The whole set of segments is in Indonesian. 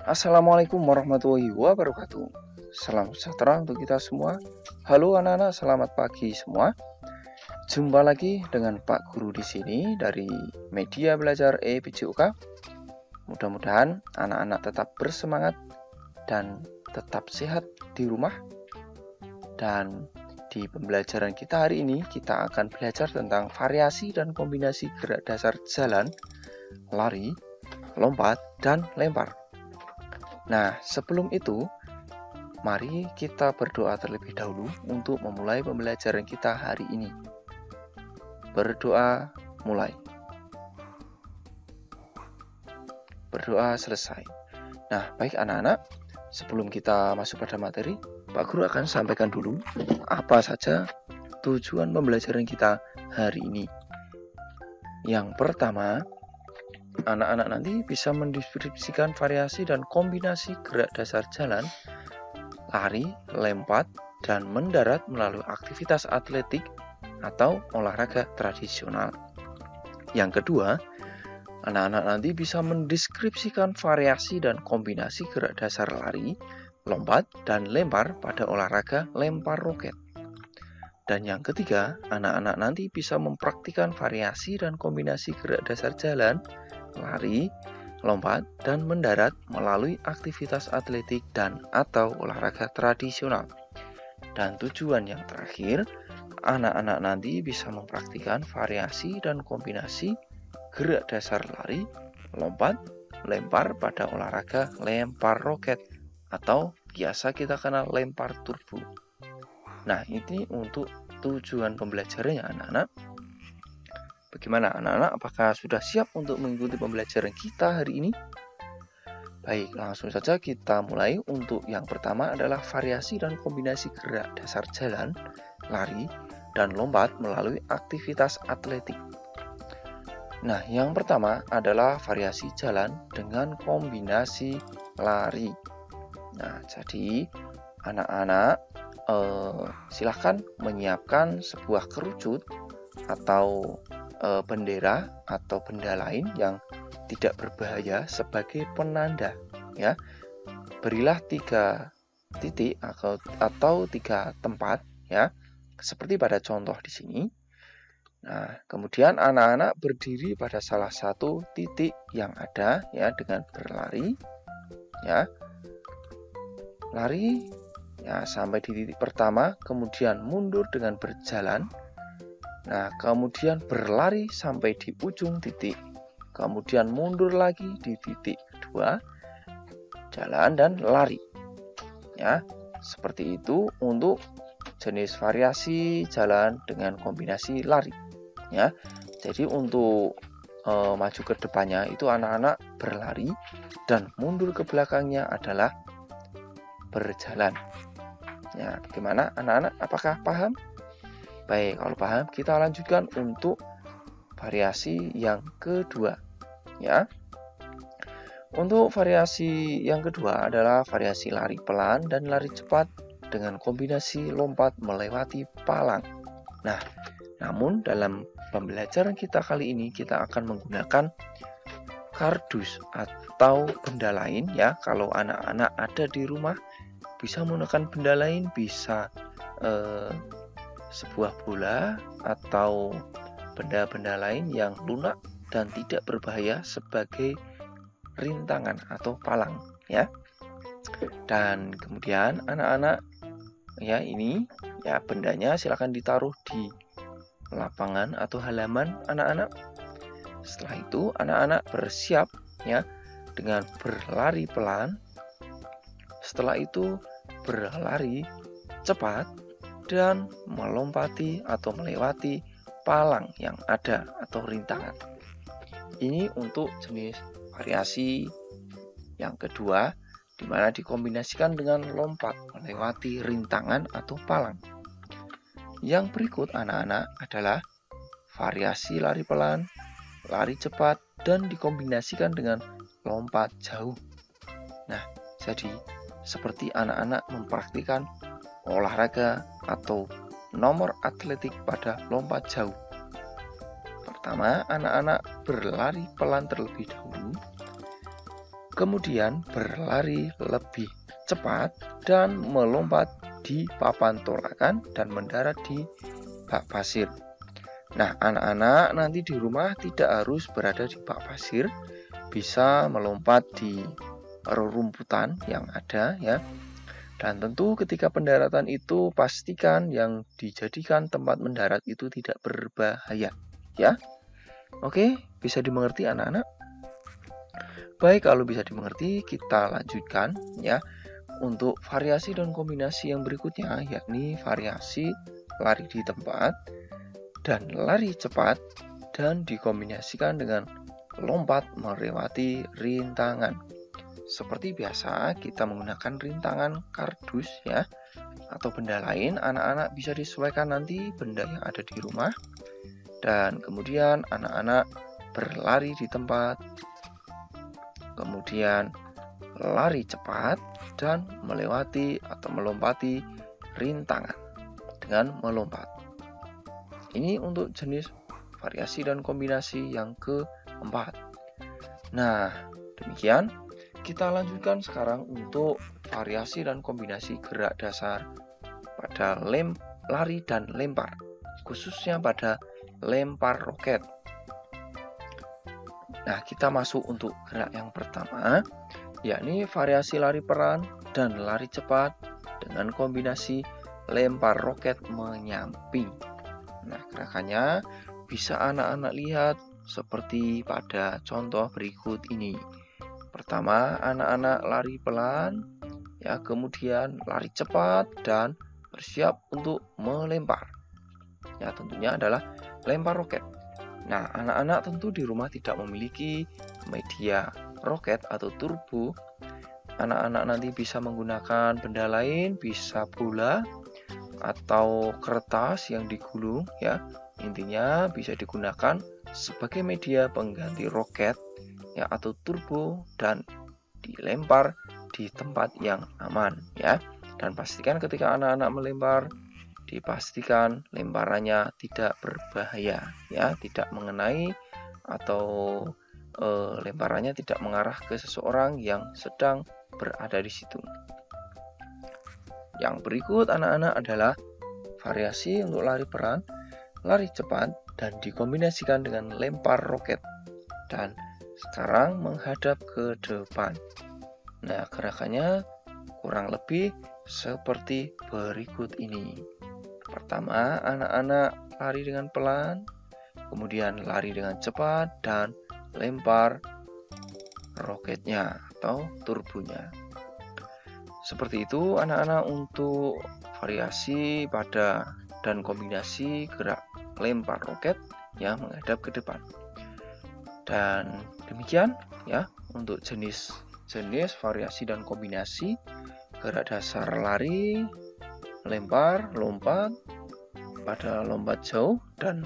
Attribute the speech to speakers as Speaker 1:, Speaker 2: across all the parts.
Speaker 1: Assalamualaikum warahmatullahi wabarakatuh. Salam sejahtera untuk kita semua. Halo anak-anak, selamat pagi semua. Jumpa lagi dengan Pak Guru di sini dari Media Belajar EPJUK. Mudah-mudahan anak-anak tetap bersemangat dan tetap sehat di rumah. Dan di pembelajaran kita hari ini, kita akan belajar tentang variasi dan kombinasi gerak dasar jalan, lari, lompat, dan lempar. Nah, sebelum itu, mari kita berdoa terlebih dahulu untuk memulai pembelajaran kita hari ini. Berdoa mulai. Berdoa selesai. Nah, baik anak-anak, sebelum kita masuk pada materi, Pak Guru akan sampaikan dulu apa saja tujuan pembelajaran kita hari ini. Yang pertama, anak-anak nanti bisa mendeskripsikan variasi dan kombinasi gerak dasar jalan, lari, lompat, dan mendarat melalui aktivitas atletik atau olahraga tradisional. Yang kedua, anak-anak nanti bisa mendeskripsikan variasi dan kombinasi gerak dasar lari, lompat, dan lempar pada olahraga lempar roket. Dan yang ketiga, anak-anak nanti bisa mempraktikkan variasi dan kombinasi gerak dasar jalan, lari, lompat, dan mendarat melalui aktivitas atletik dan atau olahraga tradisional. Dan tujuan yang terakhir, anak-anak nanti bisa mempraktikkan variasi dan kombinasi gerak dasar lari, lompat, lempar pada olahraga lempar roket atau biasa kita kenal lempar turbo. Nah, ini untuk tujuan pembelajarannya anak-anak. Bagaimana anak-anak? Apakah sudah siap untuk mengikuti pembelajaran kita hari ini? Baik, langsung saja kita mulai. Untuk yang pertama adalah variasi dan kombinasi gerak dasar jalan, lari, dan lompat melalui aktivitas atletik. Nah, yang pertama adalah variasi jalan dengan kombinasi lari. Nah, jadi anak-anak silahkan menyiapkan sebuah kerucut atau bendera atau benda lain yang tidak berbahaya sebagai penanda, ya. Berilah 3 titik atau 3 tempat, ya, seperti pada contoh di sini. Nah, kemudian anak-anak berdiri pada salah satu titik yang ada, ya, dengan berlari, ya. Lari, ya, sampai di titik pertama, kemudian mundur dengan berjalan. Nah, kemudian berlari sampai di ujung titik. Kemudian mundur lagi di titik kedua, jalan dan lari. Ya, seperti itu untuk jenis variasi jalan dengan kombinasi lari. Ya, jadi untuk maju ke depannya itu anak-anak berlari dan mundur ke belakangnya adalah berjalan. Ya, bagaimana anak-anak? Apakah paham? Baik, kalau paham, kita lanjutkan untuk variasi yang kedua, ya. Untuk variasi yang kedua adalah variasi lari pelan dan lari cepat dengan kombinasi lompat melewati palang. Nah, namun dalam pembelajaran kita kali ini kita akan menggunakan kardus atau benda lain, ya. Kalau anak-anak ada di rumah bisa menggunakan benda lain, bisa sebuah bola atau benda-benda lain yang lunak dan tidak berbahaya sebagai rintangan atau palang, ya. Dan kemudian anak-anak, ya, ini, ya, bendanya silakan ditaruh di lapangan atau halaman anak-anak. Setelah itu anak-anak bersiap, ya, dengan berlari pelan. Setelah itu berlari cepat dan melompati atau melewati palang yang ada atau rintangan. Ini untuk jenis variasi yang kedua, di mana dikombinasikan dengan lompat melewati rintangan atau palang. Yang berikut anak-anak adalah variasi lari pelan, lari cepat, dan dikombinasikan dengan lompat jauh. Nah, jadi seperti anak-anak mempraktikkan olahraga atau nomor atletik pada lompat jauh. Pertama, anak-anak berlari pelan terlebih dahulu, kemudian berlari lebih cepat dan melompat di papan tolakan dan mendarat di bak pasir. Nah, anak-anak nanti di rumah tidak harus berada di bak pasir, bisa melompat di rerumputan yang ada ya. Dan tentu ketika pendaratan itu pastikan yang dijadikan tempat mendarat itu tidak berbahaya ya. Oke, bisa dimengerti anak-anak? Baik, kalau bisa dimengerti, kita lanjutkan ya untuk variasi dan kombinasi yang berikutnya, yakni variasi lari di tempat dan lari cepat dan dikombinasikan dengan lompat melewati rintangan. Seperti biasa, kita menggunakan rintangan kardus ya, atau benda lain. Anak-anak bisa disesuaikan nanti benda yang ada di rumah. Dan kemudian anak-anak berlari di tempat, kemudian lari cepat dan melewati atau melompati rintangan dengan melompat. Ini untuk jenis variasi dan kombinasi yang keempat. Nah, demikian. Kita lanjutkan sekarang untuk variasi dan kombinasi gerak dasar pada lari dan lempar, khususnya pada lempar roket. Nah, kita masuk untuk gerak yang pertama, yakni variasi lari pelan dan lari cepat dengan kombinasi lempar roket menyamping. Nah, gerakannya bisa anak-anak lihat seperti pada contoh berikut ini. Pertama, anak-anak lari pelan, ya, kemudian lari cepat dan bersiap untuk melempar. Ya, tentunya adalah lempar roket. Nah, anak-anak tentu di rumah tidak memiliki media roket atau turbo. Anak-anak nanti bisa menggunakan benda lain, bisa bola atau kertas yang digulung, ya. Intinya bisa digunakan sebagai media pengganti roket ya atau turbo dan dilempar di tempat yang aman ya. Dan pastikan ketika anak-anak melempar, dipastikan lemparannya tidak berbahaya ya, tidak mengenai atau lemparannya tidak mengarah ke seseorang yang sedang berada di situ. Yang berikut anak-anak adalah variasi untuk lari pelan, lari cepat dan dikombinasikan dengan lempar roket. Dan sekarang menghadap ke depan. Nah, gerakannya kurang lebih seperti berikut ini. Pertama, anak-anak lari dengan pelan, kemudian lari dengan cepat dan lempar roketnya atau turbonya. Seperti itu anak-anak untuk variasi pada dan kombinasi gerak lempar roket ya menghadap ke depan. Dan demikian ya untuk jenis variasi dan kombinasi gerak dasar lari, lempar, lompat, pada lompat jauh dan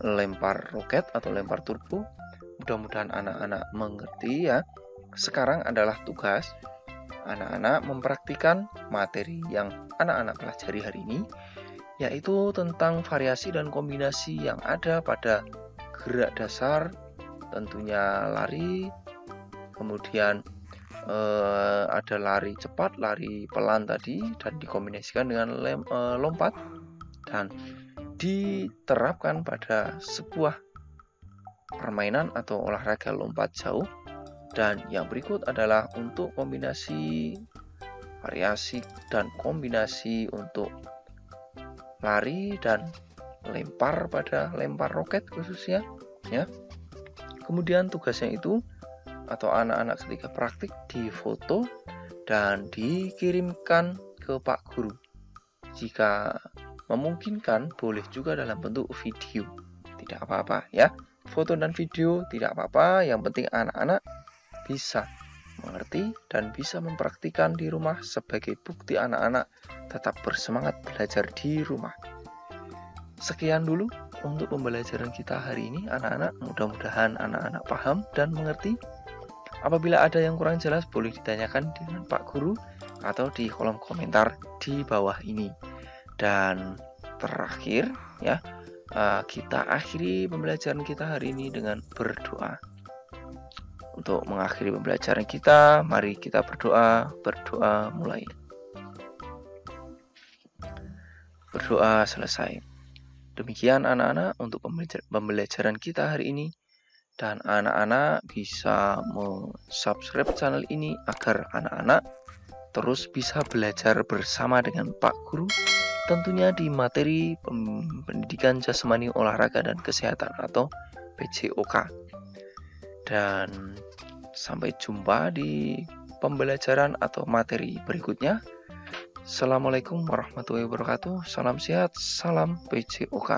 Speaker 1: lempar roket atau lempar turbo. Mudah-mudahan anak-anak mengerti ya. Sekarang adalah tugas anak-anak mempraktikkan materi yang anak-anak pelajari hari ini, yaitu tentang variasi dan kombinasi yang ada pada gerak dasar. Tentunya lari, kemudian ada lari cepat, lari pelan tadi, dan dikombinasikan dengan lompat, dan diterapkan pada sebuah permainan atau olahraga lompat jauh. Dan yang berikut adalah untuk kombinasi, variasi, dan kombinasi untuk lari dan lempar pada lempar roket khususnya ya. Kemudian tugasnya itu atau anak-anak ketika praktik difoto dan dikirimkan ke Pak Guru. Jika memungkinkan boleh juga dalam bentuk video. Tidak apa-apa ya. Foto dan video tidak apa-apa, yang penting anak-anak bisa mengerti dan bisa mempraktikkan di rumah sebagai bukti anak-anak tetap bersemangat belajar di rumah. Sekian dulu untuk pembelajaran kita hari ini anak-anak. Mudah-mudahan anak-anak paham dan mengerti. Apabila ada yang kurang jelas boleh ditanyakan dengan Pak Guru atau di kolom komentar di bawah ini. Dan terakhir ya, kita akhiri pembelajaran kita hari ini dengan berdoa. Untuk mengakhiri pembelajaran kita, mari kita berdoa. Berdoa mulai. Berdoa selesai. Demikian anak-anak untuk pembelajaran kita hari ini. Dan anak-anak bisa subscribe channel ini agar anak-anak terus bisa belajar bersama dengan Pak Guru, tentunya di materi pendidikan jasmani, olahraga, dan kesehatan atau PJOK. Dan sampai jumpa di pembelajaran atau materi berikutnya. Assalamualaikum warahmatullahi wabarakatuh. Salam sehat, salam PJOK.